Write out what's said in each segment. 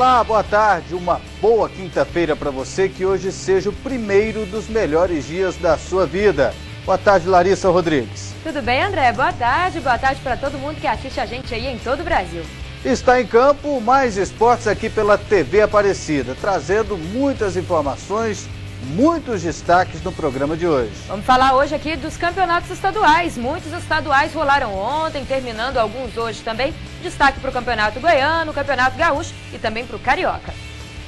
Olá, boa tarde, uma boa quinta-feira para você, que hoje seja o primeiro dos melhores dias da sua vida. Boa tarde, Larissa Rodrigues. Tudo bem, André? Boa tarde para todo mundo que assiste a gente aí em todo o Brasil. Está em campo Mais Esportes aqui pela TV Aparecida, trazendo muitas informações, muitos destaques no programa de hoje. Vamos falar hoje aqui dos campeonatos estaduais. Muitos estaduais rolaram ontem, terminando alguns hoje também. Destaque para o Campeonato Goiano, o Campeonato Gaúcho e também para o Carioca.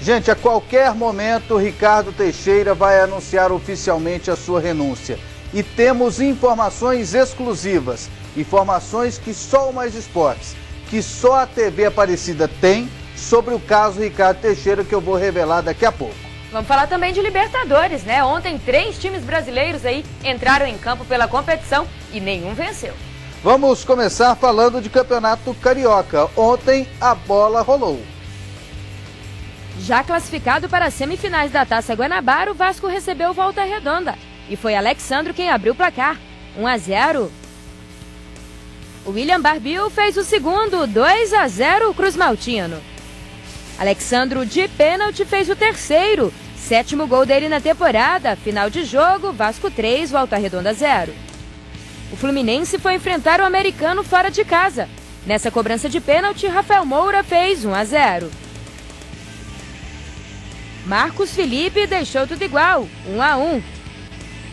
Gente, a qualquer momento, Ricardo Teixeira vai anunciar oficialmente a sua renúncia. E temos informações exclusivas, informações que só o Mais Esportes, que só a TV Aparecida tem sobre o caso Ricardo Teixeira, que eu vou revelar daqui a pouco. Vamos falar também de Libertadores, né? Ontem 3 times brasileiros aí entraram em campo pela competição e nenhum venceu. Vamos começar falando de Campeonato Carioca. Ontem a bola rolou. Já classificado para as semifinais da Taça Guanabara, o Vasco recebeu Volta Redonda. E foi Alexandro quem abriu o placar, 1-0. O William Barbil fez o segundo, 2-0 o Cruz Maltino. Alexandro de pênalti fez o terceiro, 7º gol dele na temporada. Final de jogo, Vasco 3, Volta Redonda 0. O Fluminense foi enfrentar o Americano fora de casa. Nessa cobrança de pênalti, Rafael Moura fez 1-0. Marcos Felipe deixou tudo igual, 1-1.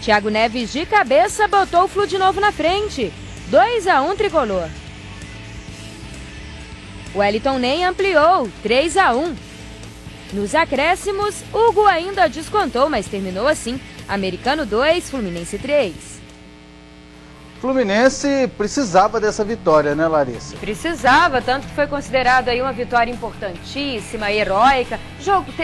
Thiago Neves de cabeça botou o Flu de novo na frente, 2-1 tricolor. O Wellington Ney ampliou, 3-1. Nos acréscimos, Hugo ainda descontou, mas terminou assim, Americano 2, Fluminense 3. Fluminense precisava dessa vitória, né, Larissa? Precisava, tanto que foi considerado aí uma vitória importantíssima, heróica.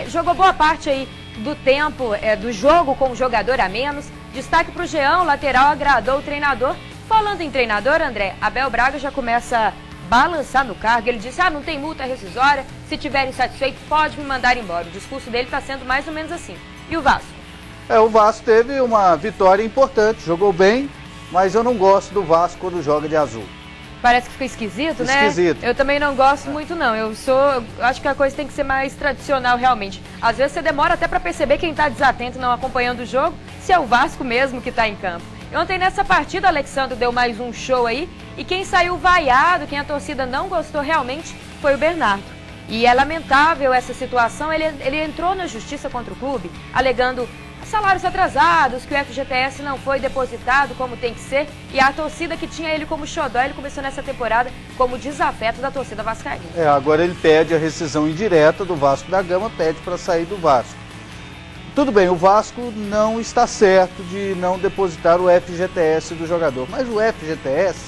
Jogou boa parte aí do tempo do jogo com um jogador a menos. Destaque para o Jean, o lateral agradou o treinador. Falando em treinador, André, Abel Braga já começa a balançar no cargo. Ele disse, não tem multa rescisória, se tiver insatisfeito pode me mandar embora. O discurso dele está sendo mais ou menos assim. E o Vasco? O Vasco teve uma vitória importante, jogou bem, mas eu não gosto do Vasco quando joga de azul. Parece que fica esquisito, né? Esquisito. Eu também não gosto muito, não. Eu acho que a coisa tem que ser mais tradicional, realmente. Às vezes você demora até para perceber quem está desatento, não acompanhando o jogo, se é o Vasco mesmo que está em campo. E ontem nessa partida, o Alexandre deu mais um show aí, e quem saiu vaiado, quem a torcida não gostou realmente, foi o Bernardo. E é lamentável essa situação. Ele entrou na justiça contra o clube, alegando salários atrasados, que o FGTS não foi depositado como tem que ser, e a torcida que tinha ele como xodó, ele começou nessa temporada como desafeto da torcida vascaína. Agora ele pede a rescisão indireta do Vasco da Gama, pede para sair do Vasco. Tudo bem, o Vasco não está certo de não depositar o FGTS do jogador, mas o FGTS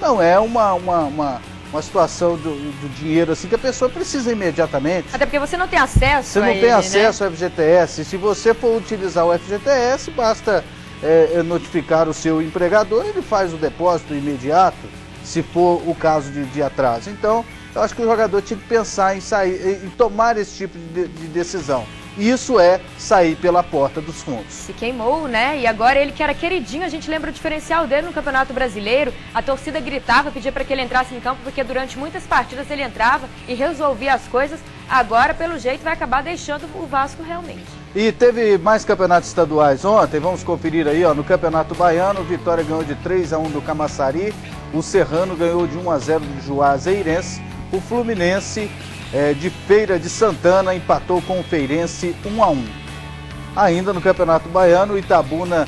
não é uma situação do dinheiro assim que a pessoa precisa imediatamente. Até porque você não tem acesso Você não tem acesso ao FGTS. Se você for utilizar o FGTS, basta notificar o seu empregador, ele faz o depósito imediato, se for o caso de atraso. Então, eu acho que o jogador tinha que pensar em sair, em tomar esse tipo de decisão. Isso é sair pela porta dos fundos. Se queimou, né? E agora ele que era queridinho, a gente lembra o diferencial dele no Campeonato Brasileiro. A torcida gritava, pedia para que ele entrasse em campo, porque durante muitas partidas ele entrava e resolvia as coisas. Agora, pelo jeito, vai acabar deixando o Vasco realmente. E teve mais campeonatos estaduais ontem, vamos conferir aí, no Campeonato Baiano, o Vitória ganhou de 3-1 do Camaçari, o Serrano ganhou de 1-0 do Juazeirense, o Fluminense de Feira de Santana empatou com o Feirense 1-1. Ainda no Campeonato Baiano, o Itabuna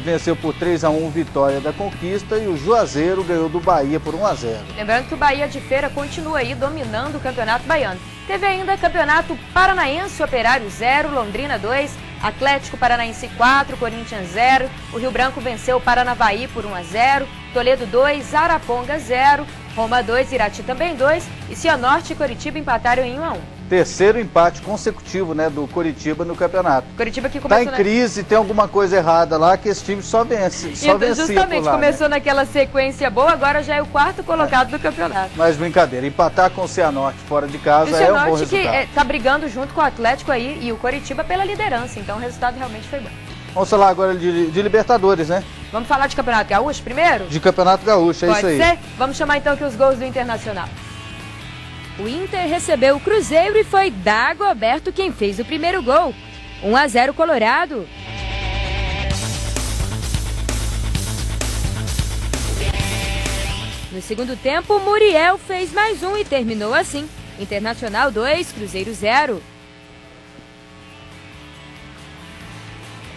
venceu por 3-1 Vitória da Conquista e o Juazeiro ganhou do Bahia por 1-0. Lembrando que o Bahia de Feira continua aí dominando o Campeonato Baiano. Teve ainda Campeonato Paranaense, Operário 0, Londrina 2, Atlético Paranaense 4, Corinthians 0, o Rio Branco venceu o Paranavaí por 1-0, Toledo 2, Araponga 0, Roma 2, Irati também 2 e Cianorte e Coritiba empataram em 1-1. Terceiro empate consecutivo, do Coritiba no campeonato. Coritiba que começou em crise, tem alguma coisa errada lá, que esse time só vence. Justamente, começou naquela sequência boa, agora já é o 4º colocado do campeonato. Mas brincadeira, empatar com o Cianorte fora de casa é um bom resultado. O Cianorte que tá brigando junto com o Atlético aí e o Coritiba pela liderança, então o resultado realmente foi bom. Vamos falar agora de Libertadores, né? Vamos falar de Campeonato Gaúcho primeiro? De Campeonato Gaúcho, é isso aí. Pode ser? Vamos chamar então aqui os gols do Internacional. o Inter recebeu o Cruzeiro e foi Dagoberto quem fez o primeiro gol. 1-0 Colorado. No segundo tempo, Muriel fez mais um e terminou assim. Internacional 2, Cruzeiro 0.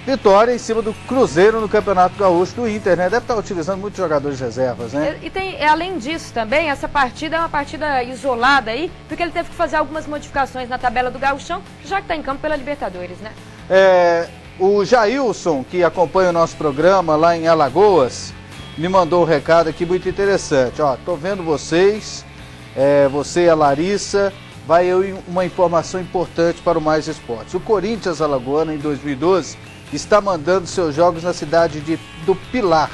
Vitória em cima do Cruzeiro no Campeonato Gaúcho do Inter, né? Deve estar utilizando muitos jogadores reservas, né? E tem, além disso também, essa partida é uma partida isolada aí, porque ele teve que fazer algumas modificações na tabela do Gauchão, já que está em campo pela Libertadores, né? O Jailson, que acompanha o nosso programa lá em Alagoas, me mandou um recado aqui muito interessante. Ó, tô vendo vocês, você e a Larissa, vai eu uma informação importante para o Mais Esportes. O Corinthians Alagoano, em 2012, está mandando seus jogos na cidade do Pilar,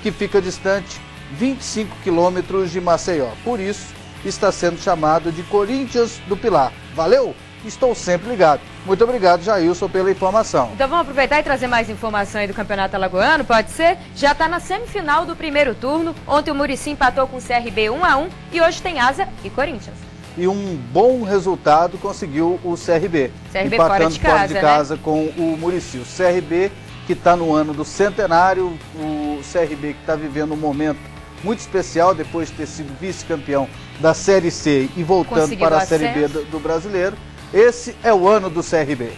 que fica distante 25 quilômetros de Maceió. Por isso, está sendo chamado de Corinthians do Pilar. Valeu? Estou sempre ligado. Muito obrigado, Jailson, pela informação. Então vamos aproveitar e trazer mais informação aí do Campeonato Alagoano, pode ser? Já está na semifinal do primeiro turno. Ontem o Muricy empatou com o CRB 1-1 e hoje tem Asa e Corinthians. E um bom resultado conseguiu o CRB. Empatando fora de casa, né? Com o Muricy. O CRB que está no ano do centenário, o CRB que está vivendo um momento muito especial depois de ter sido vice-campeão da Série C e voltando para a Série B do Brasileiro. Esse é o ano do CRB.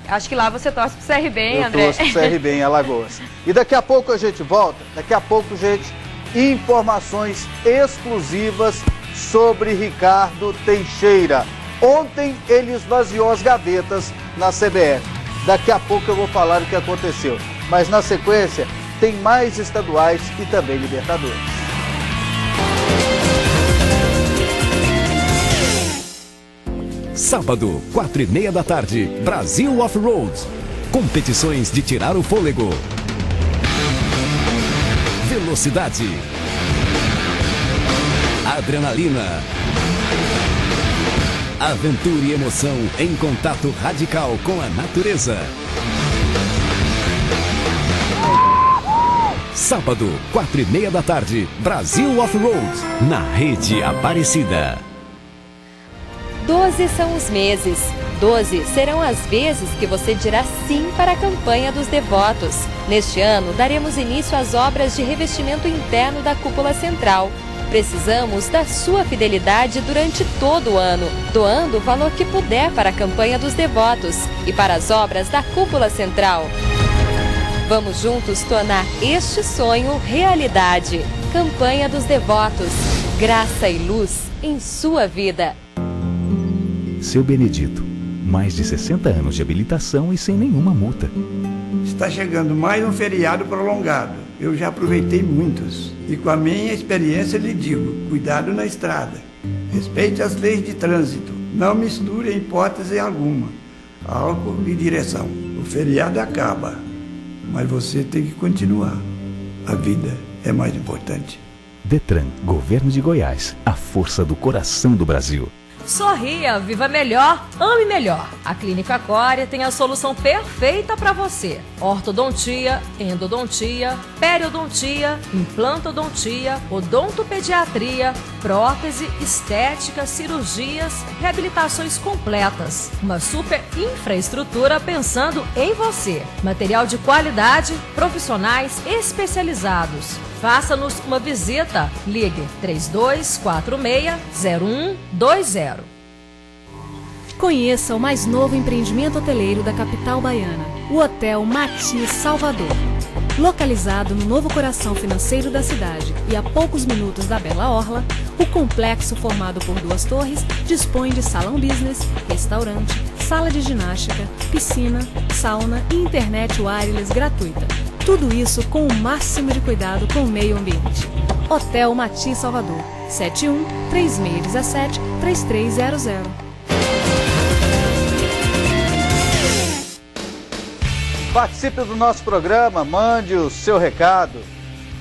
Acho que lá você torce pro CRB, hein, André? Eu torço pro CRB em Alagoas. E daqui a pouco a gente volta. Daqui a pouco, gente, informações exclusivas sobre Ricardo Teixeira. Ontem ele esvaziou as gavetas na CBF. Daqui a pouco eu vou falar o que aconteceu. Mas na sequência tem mais estaduais e também Libertadores. Sábado, 4h30 da tarde, Brasil Off-Road. Competições de tirar o fôlego. Velocidade. Adrenalina. Aventura e emoção em contato radical com a natureza. Sábado, 4h30 da tarde, Brasil Off-Road, na Rede Aparecida. 12 são os meses. 12 serão as vezes que você dirá sim para a campanha dos devotos. Neste ano, daremos início às obras de revestimento interno da cúpula central. Precisamos da sua fidelidade durante todo o ano, doando o valor que puder para a campanha dos devotos e para as obras da cúpula central. Vamos juntos tornar este sonho realidade. Campanha dos Devotos. Graça e luz em sua vida. Seu Benedito, mais de 60 anos de habilitação e sem nenhuma multa. Está chegando mais um feriado prolongado. Eu já aproveitei muitos. E com a minha experiência lhe digo, cuidado na estrada. Respeite as leis de trânsito. Não misture em hipótese alguma álcool e direção. O feriado acaba, mas você tem que continuar. A vida é mais importante. Detran, Governo de Goiás, a força do coração do Brasil. Sorria, viva melhor, ame melhor. A Clínica Córea tem a solução perfeita para você. Ortodontia, endodontia, periodontia, implantodontia, odontopediatria, prótese, estética, cirurgias, reabilitações completas. Uma super infraestrutura pensando em você. Material de qualidade, profissionais especializados. Faça-nos uma visita. Ligue 3246-0120. Conheça o mais novo empreendimento hoteleiro da capital baiana, o Hotel Mati Salvador. Localizado no novo coração financeiro da cidade e a poucos minutos da Bela Orla, o complexo formado por 2 torres dispõe de salão business, restaurante, sala de ginástica, piscina, sauna e internet wireless gratuita. Tudo isso com o máximo de cuidado com o meio ambiente. Hotel Mati Salvador, 71-3617-3300. Participe do nosso programa, mande o seu recado.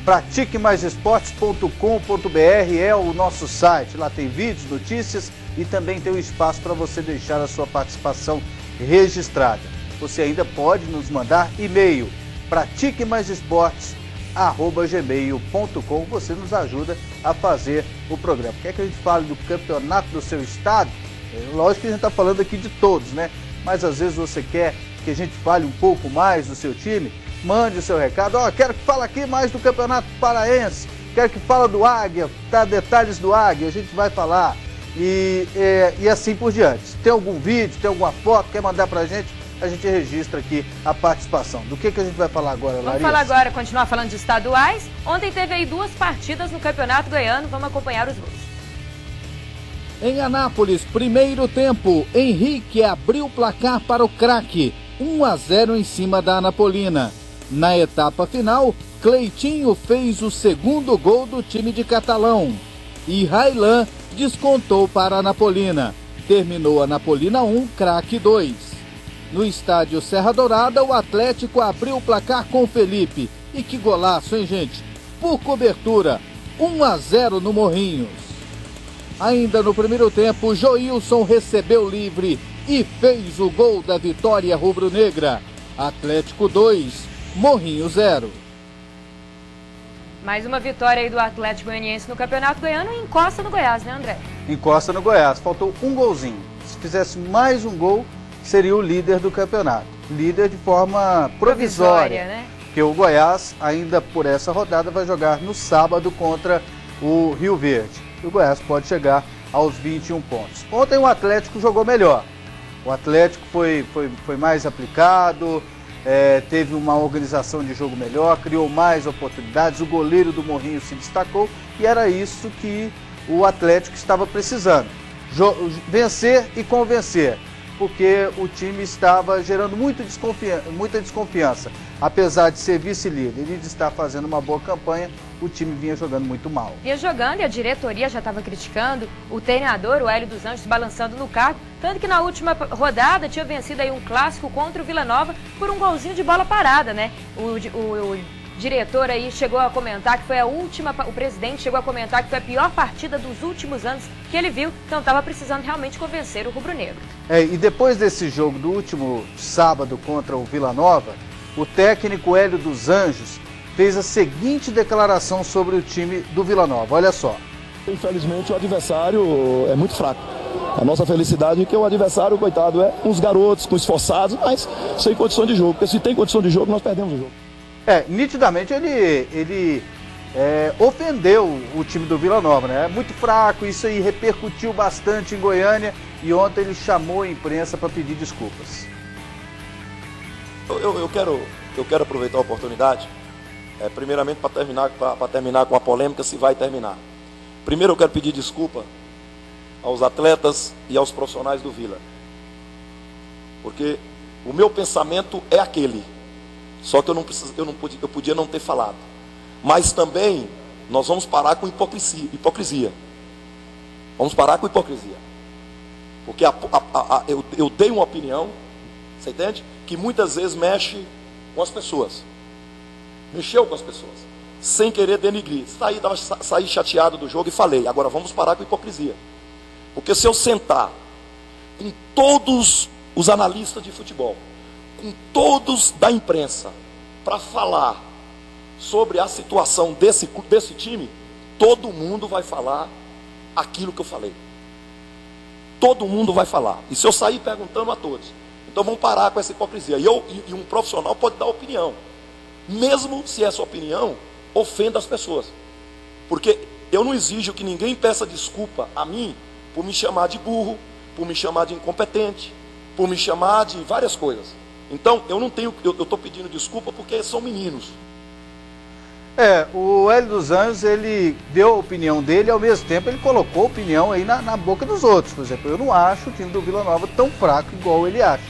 pratiquemaisesportes.com.br é o nosso site. Lá tem vídeos, notícias e também tem um espaço para você deixar a sua participação registrada. Você ainda pode nos mandar e-mail pratiquemaisesportes, gmail.com. Você nos ajuda a fazer o programa. Quer que a gente fale do campeonato do seu estado? Lógico que a gente está falando aqui de todos, né? Mas às vezes você quer que a gente fale um pouco mais do seu time? Mande o seu recado. Quero que fale aqui mais do Campeonato Paraense. Quero que fale do Águia, tá? Detalhes do Águia, a gente vai falar. E assim por diante. Se tem algum vídeo, tem alguma foto, quer mandar pra gente, a gente registra aqui a participação. Do que a gente vai falar agora, Larissa? Vamos falar agora, continuar falando de estaduais. Ontem teve aí 2 partidas no Campeonato Goiano, vamos acompanhar os gols. Em Anápolis, primeiro tempo, Henrique abriu o placar para o craque, 1-0 em cima da Anapolina. Na etapa final, Cleitinho fez o segundo gol do time de Catalão. E Railan descontou para a Anapolina. Terminou a Anapolina 1, craque 2. No estádio Serra Dourada, o Atlético abriu o placar com Felipe. E que golaço, hein, gente? Por cobertura, 1-0 no Morrinhos. Ainda no primeiro tempo, Joilson recebeu livre e fez o gol da vitória rubro-negra. Atlético 2, Morrinho 0. Mais uma vitória aí do Atlético Goianiense no Campeonato Goiano e encosta no Goiás, né, André? Encosta no Goiás. Faltou um golzinho. Se fizesse mais um gol, seria o líder do campeonato. Líder de forma provisória, né? Porque o Goiás, ainda por essa rodada, vai jogar no sábado contra o Rio Verde. O Goiás pode chegar aos 21 pontos. Ontem o Atlético jogou melhor. O Atlético foi mais aplicado, teve uma organização de jogo melhor, criou mais oportunidades, o goleiro do Morrinho se destacou e era isso que o Atlético estava precisando. Vencer e convencer, porque o time estava gerando muita desconfiança. Apesar de ser vice-líder e de estar fazendo uma boa campanha, o time vinha jogando muito mal. Vinha jogando e a diretoria já estava criticando, o treinador, o Hélio dos Anjos, balançando no cargo, tanto que na última rodada tinha vencido aí um clássico contra o Vila Nova por um golzinho de bola parada, né? O diretor aí chegou a comentar que foi a última, o presidente chegou a comentar que foi a pior partida dos últimos anos que ele viu, então estava precisando realmente convencer o rubro-negro. E depois desse jogo do último sábado contra o Vila Nova, o técnico Hélio dos Anjos fez a seguinte declaração sobre o time do Vila Nova. Olha só. Infelizmente o adversário é muito fraco. A nossa felicidade é que o adversário, coitado, é uns garotos, com esforçados, mas sem condição de jogo. Porque se tem condição de jogo, nós perdemos o jogo. Nitidamente ele ofendeu o time do Vila Nova, né? É muito fraco, isso aí repercutiu bastante em Goiânia e ontem ele chamou a imprensa para pedir desculpas. Eu quero aproveitar a oportunidade, primeiramente para terminar com a polêmica, se vai terminar. Primeiro eu quero pedir desculpa aos atletas e aos profissionais do Vila, porque o meu pensamento é aquele, só que eu podia não ter falado. Mas também nós vamos parar com hipocrisia. Vamos parar com hipocrisia, porque eu dei uma opinião, você entende? Que muitas vezes mexe com as pessoas. Mexeu com as pessoas. Sem querer denigrir. Saí chateado do jogo e falei. Agora vamos parar com a hipocrisia. Porque se eu sentar com todos os analistas de futebol, com todos da imprensa, para falar sobre a situação desse time, todo mundo vai falar aquilo que eu falei. Todo mundo vai falar. E se eu sair perguntando a todos, então vamos parar com essa hipocrisia. E um profissional pode dar opinião, mesmo se essa opinião ofenda as pessoas. Porque eu não exijo que ninguém peça desculpa a mim por me chamar de burro, por me chamar de incompetente, por me chamar de várias coisas. Então eu estou pedindo desculpa porque são meninos. O Hélio dos Anjos, ele deu a opinião dele e ao mesmo tempo ele colocou a opinião aí na boca dos outros. Por exemplo, eu não acho o time do Vila Nova tão fraco igual ele acha.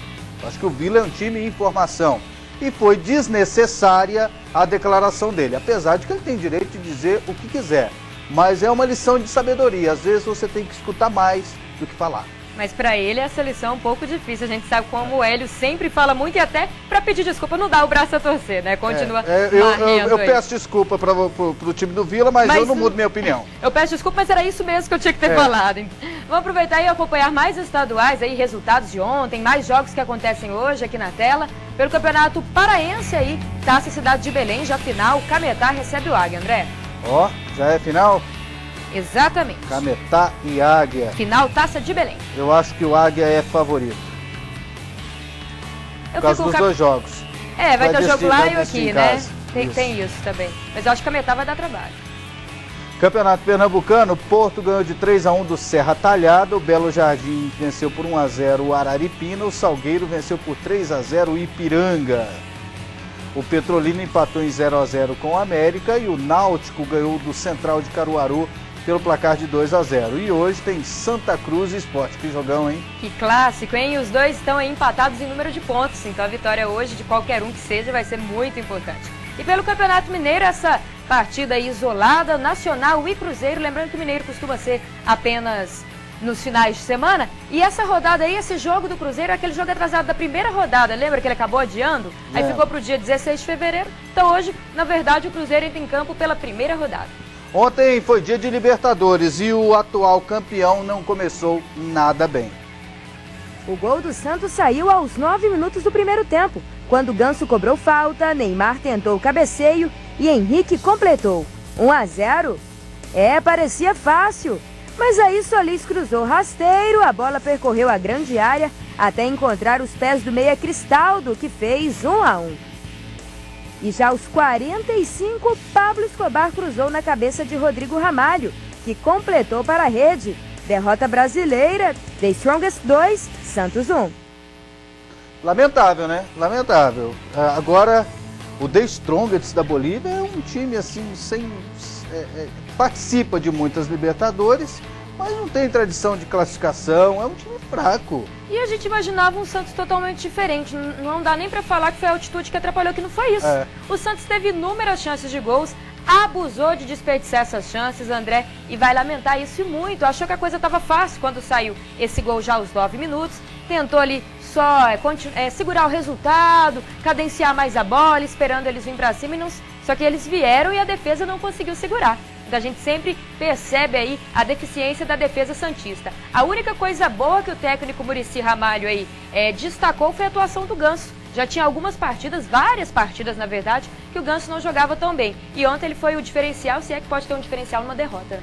Eu acho que o Vila é um time em formação. E foi desnecessária a declaração dele, apesar de que ele tem direito de dizer o que quiser. Mas é uma lição de sabedoria, às vezes você tem que escutar mais do que falar. Mas para ele essa lição é um pouco difícil, a gente sabe como o Hélio sempre fala muito e até para pedir desculpa não dá o braço a torcer, né? Continua eu peço desculpa pro time do Vila, mas eu não mudo minha opinião. Eu peço desculpa, mas era isso mesmo que eu tinha que ter falado. Vamos aproveitar e acompanhar mais estaduais aí, resultados de ontem, mais jogos que acontecem hoje aqui na tela, pelo Campeonato Paraense aí, Taça Cidade de Belém, já final, Cametá recebe o Águia, André. Ó, já é final? Exatamente. Cametá e Águia. Final, Taça de Belém. Eu acho que o Águia é favorito. Por causa dos dois jogos. É, vai ter o jogo lá e o aqui, né? Isso. Tem isso também. Mas eu acho que Cametá vai dar trabalho. Campeonato Pernambucano, Porto ganhou de 3-1 do Serra Talhada, o Belo Jardim venceu por 1-0 o Araripina, o Salgueiro venceu por 3-0 o Ipiranga. O Petrolina empatou em 0-0 com o América e o Náutico ganhou do Central de Caruaru pelo placar de 2-0. E hoje tem Santa Cruz e Sport. Que jogão, hein? Que clássico, hein? Os dois estão aí empatados em número de pontos, então a vitória hoje, de qualquer um que seja, vai ser muito importante. E pelo Campeonato Mineiro, essa partida aí isolada, Nacional e Cruzeiro, lembrando que o Mineiro costuma ser apenas nos finais de semana, e essa rodada aí, esse jogo do Cruzeiro é aquele jogo atrasado da primeira rodada, lembra que ele acabou adiando? Aí ficou para o dia 16 de fevereiro, então hoje, na verdade, o Cruzeiro entra em campo pela primeira rodada. Ontem foi dia de Libertadores e o atual campeão não começou nada bem. O gol do Santos saiu aos 9 minutos do primeiro tempo, quando Ganso cobrou falta, Neymar tentou o cabeceio e Henrique completou. 1-0? Parecia fácil. Mas aí Solis cruzou rasteiro, a bola percorreu a grande área até encontrar os pés do meia Cristaldo, que fez 1-1. E já aos 45, Pablo Escobar cruzou na cabeça de Rodrigo Ramalho, que completou para a rede. Derrota brasileira, The Strongest 2, Santos 1. Lamentável, né? Lamentável. Agora, o The Strongest da Bolívia é um time assim, participa de muitas Libertadores, mas não tem tradição de classificação, é um time fraco. E a gente imaginava um Santos totalmente diferente, não dá nem pra falar que foi a altitude que atrapalhou, que não foi isso. O Santos teve inúmeras chances de gols, abusou de desperdiçar essas chances, André, e vai lamentar isso e muito. Achou que a coisa estava fácil quando saiu esse gol já aos 9 minutos, tentou ali só segurar o resultado, cadenciar mais a bola, esperando eles virem pra cima, só que eles vieram e a defesa não conseguiu segurar. Então a gente sempre percebe aí a deficiência da defesa santista. A única coisa boa que o técnico Muricy Ramalho aí destacou foi a atuação do Ganso. Já tinha algumas partidas, várias partidas na verdade, que o Ganso não jogava tão bem. E ontem ele foi o diferencial, se é que pode ter um diferencial numa derrota.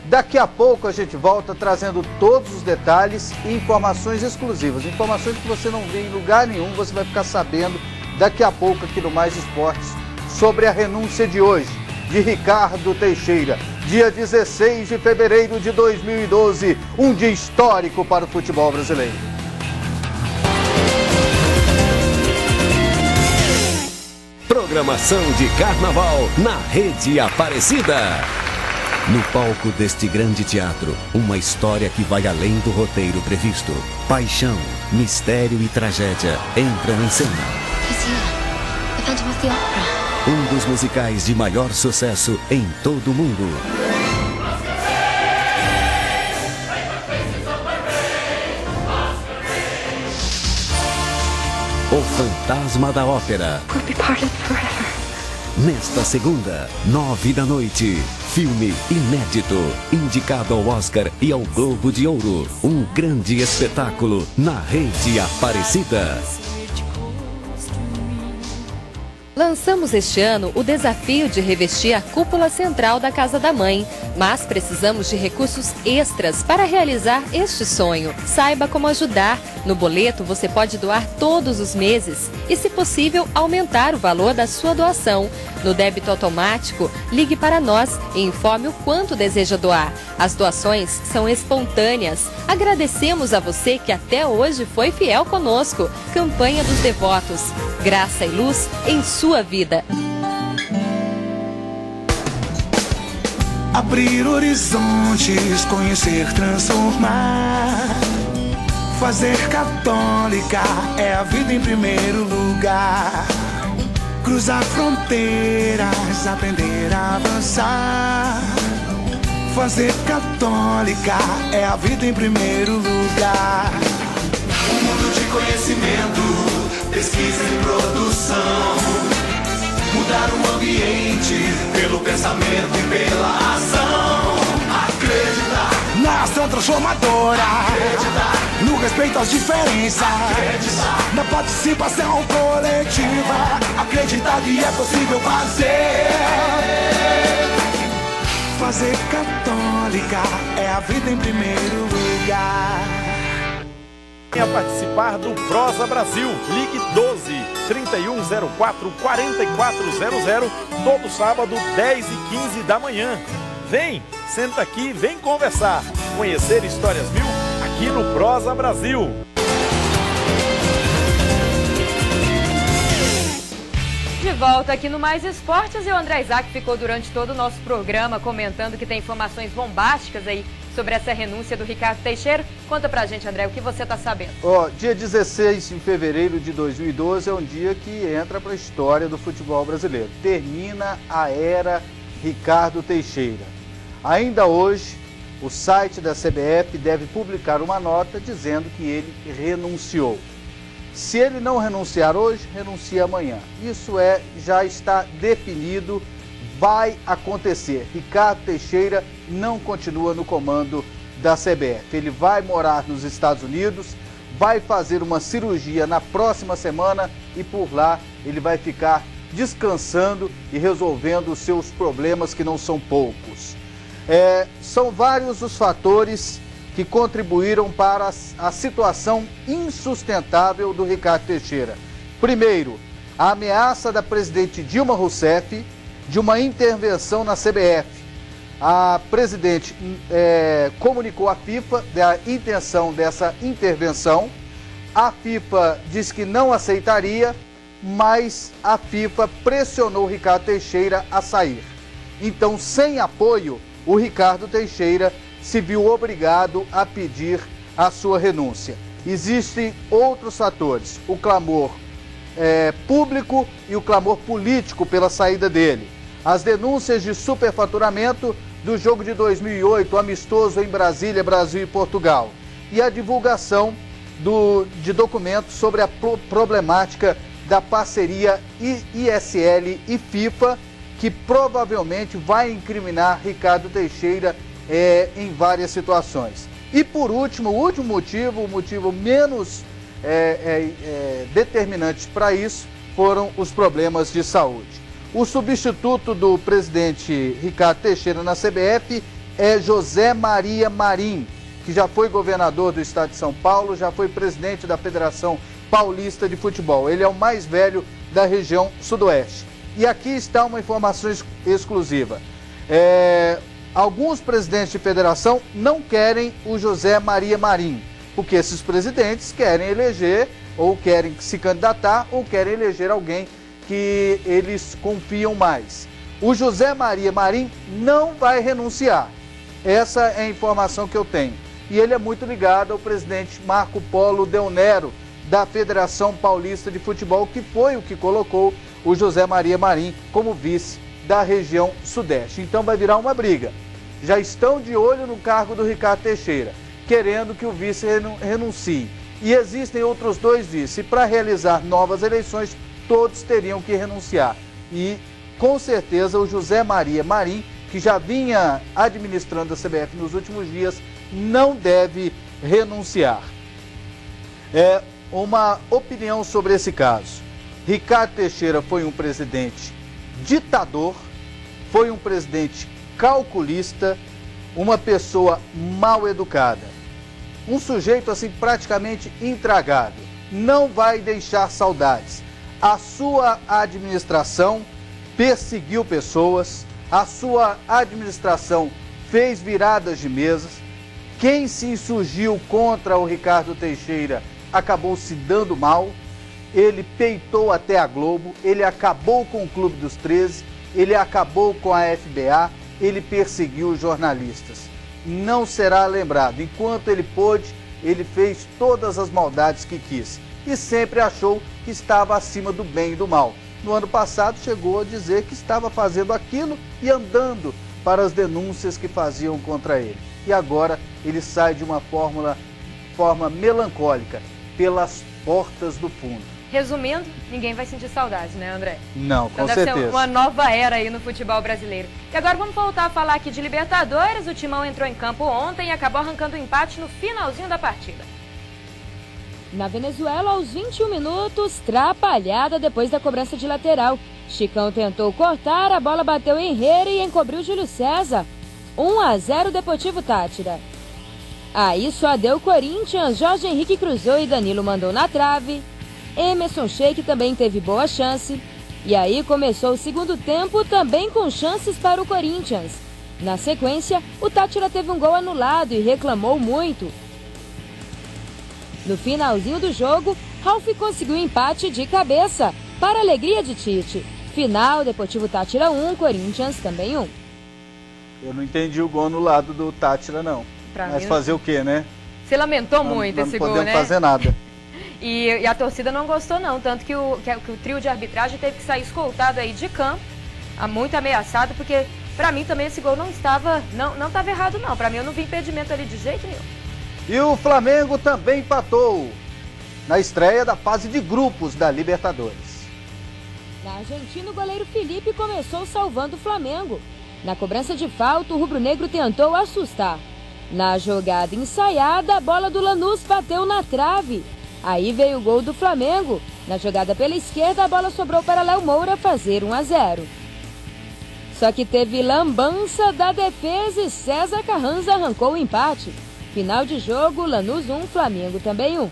Daqui a pouco a gente volta trazendo todos os detalhes e informações exclusivas. Informações que você não vê em lugar nenhum, você vai ficar sabendo daqui a pouco aqui no Mais Esportes sobre a renúncia de hoje, de Ricardo Teixeira. Dia 16 de fevereiro de 2012, um dia histórico para o futebol brasileiro. Programação de carnaval na Rede Aparecida. No palco deste grande teatro, uma história que vai além do roteiro previsto. Paixão, mistério e tragédia entram em cena. The Phantom of the Opera. Um dos musicais de maior sucesso em todo o mundo. O Fantasma da Ópera. We'll be parted forever. Nesta segunda, 9 da noite, filme inédito, indicado ao Oscar e ao Globo de Ouro. Um grande espetáculo na Rede Aparecida. Lançamos este ano o desafio de revestir a cúpula central da Casa da Mãe, mas precisamos de recursos extras para realizar este sonho. Saiba como ajudar. No boleto você pode doar todos os meses e, se possível, aumentar o valor da sua doação. No débito automático, ligue para nós e informe o quanto deseja doar. As doações são espontâneas. Agradecemos a você que até hoje foi fiel conosco. Campanha dos Devotos. Graça e luz em sua vida. Abrir horizontes, conhecer, transformar. Fazer católica é a vida em primeiro lugar. Cruzar fronteiras, aprender a avançar. Fazer católica é a vida em primeiro lugar. Um mundo de conhecimento, pesquisa e produção. Mudar o ambiente pelo pensamento e pela ação. Acreditar na ação transformadora. Acreditar no respeito às diferenças. Na participação coletiva, acreditar que é possível fazer. Fazer católica é a vida em primeiro lugar. Venha participar do Prosa Brasil. Ligue 12 3104 4400, todo sábado, 10h15 da manhã. Vem, senta aqui, vem conversar. Conhecer Histórias Mil aqui no Prosa Brasil. De volta aqui no Mais Esportes, e o André Isaac ficou durante todo o nosso programa comentando que tem informações bombásticas aí sobre essa renúncia do Ricardo Teixeira. Conta pra gente, André, o que você tá sabendo? Dia 16 de fevereiro de 2012 é um dia que entra para a história do futebol brasileiro. Termina a era Ricardo Teixeira. Ainda hoje, o site da CBF deve publicar uma nota dizendo que ele renunciou. Se ele não renunciar hoje, renuncia amanhã. Isso já está definido, vai acontecer. Ricardo Teixeira não continua no comando da CBF. Ele vai morar nos Estados Unidos, vai fazer uma cirurgia na próxima semana e por lá ele vai ficar descansando e resolvendo os seus problemas, que não são poucos. São vários os fatores que contribuíram para a situação insustentável do Ricardo Teixeira. Primeiro, a ameaça da presidente Dilma Rousseff de uma intervenção na CBF. A presidente comunicou à FIFA da intenção dessa intervenção. A FIFA disse que não aceitaria, mas a FIFA pressionou o Ricardo Teixeira a sair. Então, sem apoio, o Ricardo Teixeira se viu obrigado a pedir a sua renúncia. Existem outros fatores, o clamor público e o clamor político pela saída dele. As denúncias de superfaturamento do jogo de 2008, amistoso em Brasília, Brasil e Portugal. E a divulgação de documentos sobre a problemática da parceria ISL e FIFA, que provavelmente vai incriminar Ricardo Teixeira em várias situações. E por último, o último motivo, o motivo menos determinante para isso, foram os problemas de saúde. O substituto do presidente Ricardo Teixeira na CBF é José Maria Marim, que já foi governador do estado de São Paulo, já foi presidente da Federação Paulista de Futebol. Ele é o mais velho da região sudoeste. E aqui está uma informação exclusiva. Alguns presidentes de federação não querem o José Maria Marim, porque esses presidentes querem eleger, ou querem se candidatar, ou querem eleger alguém que eles confiam mais. O José Maria Marim não vai renunciar. Essa é a informação que eu tenho. E ele é muito ligado ao presidente Marco Polo Del Nero, da Federação Paulista de Futebol, que foi o que colocou o José Maria Marim como vice da região sudeste. Então vai virar uma briga. Já estão de olho no cargo do Ricardo Teixeira, querendo que o vice renuncie. E existem outros dois vices. E para realizar novas eleições, todos teriam que renunciar. E, com certeza, o José Maria Marim, que já vinha administrando a CBF nos últimos dias, não deve renunciar. Uma opinião sobre esse caso. Ricardo Teixeira foi um presidente ditador, foi um presidente calculista, uma pessoa mal educada. Um sujeito assim praticamente intragável. Não vai deixar saudades. A sua administração perseguiu pessoas, a sua administração fez viradas de mesas. Quem se insurgiu contra o Ricardo Teixeira acabou se dando mal. Ele peitou até a Globo, ele acabou com o Clube dos 13, ele acabou com a FBA, ele perseguiu os jornalistas. Não será lembrado. Enquanto ele pôde, ele fez todas as maldades que quis. E sempre achou que estava acima do bem e do mal. No ano passado chegou a dizer que estava fazendo aquilo e andando para as denúncias que faziam contra ele. E agora ele sai de uma forma melancólica, pelas portas do fundo. Resumindo, ninguém vai sentir saudade, né, André? Não, então com certeza. Deve ser uma nova era aí no futebol brasileiro. E agora vamos voltar a falar aqui de Libertadores. O Timão entrou em campo ontem e acabou arrancando o empate no finalzinho da partida. Na Venezuela, aos 21 minutos, trapalhada depois da cobrança de lateral. Chicão tentou cortar, a bola bateu em Herrera e encobriu Júlio César. 1-0 Deportivo Táchira. Aí só deu Corinthians, Jorge Henrique cruzou e Danilo mandou na trave. Emerson Sheik também teve boa chance. E aí começou o segundo tempo também com chances para o Corinthians. Na sequência, o Táchira teve um gol anulado e reclamou muito. No finalzinho do jogo, Ralf conseguiu empate de cabeça, para a alegria de Tite. Final, Deportivo Táchira 1, Corinthians também 1. Eu não entendi o gol anulado do Táchira, não. Mas fazer o quê, né? Se lamentou muito esse gol, né? Não podemos fazer nada. E a torcida não gostou, não. Tanto que o trio de arbitragem teve que sair escoltado aí de campo, muito ameaçado, porque pra mim também esse gol não estava errado, não. Pra mim eu não vi impedimento ali de jeito nenhum. E o Flamengo também empatou na estreia da fase de grupos da Libertadores. Na Argentina, o goleiro Felipe começou salvando o Flamengo. Na cobrança de falta, o rubro-negro tentou assustar. Na jogada ensaiada, a bola do Lanús bateu na trave. Aí veio o gol do Flamengo. Na jogada pela esquerda, a bola sobrou para Léo Moura fazer 1-0. Só que teve lambança da defesa e César Carranza arrancou o empate. Final de jogo, Lanús 1, Flamengo também 1.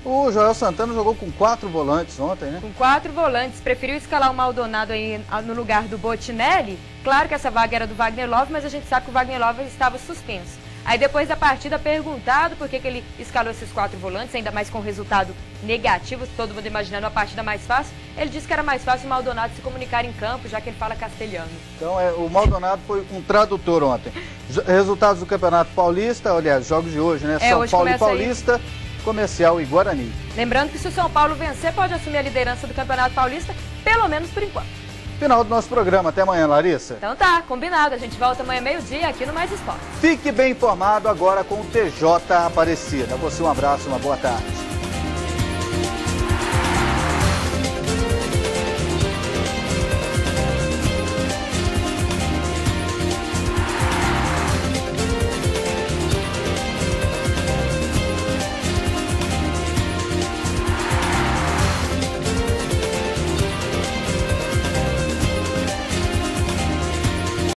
O Joel Santana jogou com 4 volantes ontem, né? Com 4 volantes, preferiu escalar o Maldonado aí no lugar do Botinelli. Claro que essa vaga era do Wagner Love, mas a gente sabe que o Wagner Love estava suspenso. Aí depois da partida, perguntado por que ele escalou esses 4 volantes, ainda mais com resultado negativo, todo mundo imaginando uma partida mais fácil, ele disse que era mais fácil o Maldonado se comunicar em campo, já que ele fala castelhano. Então o Maldonado foi um tradutor ontem. Resultados do Campeonato Paulista, aliás, jogos de hoje, né? São Paulo e Paulista, aí. Comercial e Guarani. Lembrando que se o São Paulo vencer, pode assumir a liderança do Campeonato Paulista, pelo menos por enquanto. Final do nosso programa. Até amanhã, Larissa. Então tá, combinado. A gente volta amanhã meio-dia aqui no Mais Esporte. Fique bem informado agora com o TJ Aparecida. A você um abraço, uma boa tarde.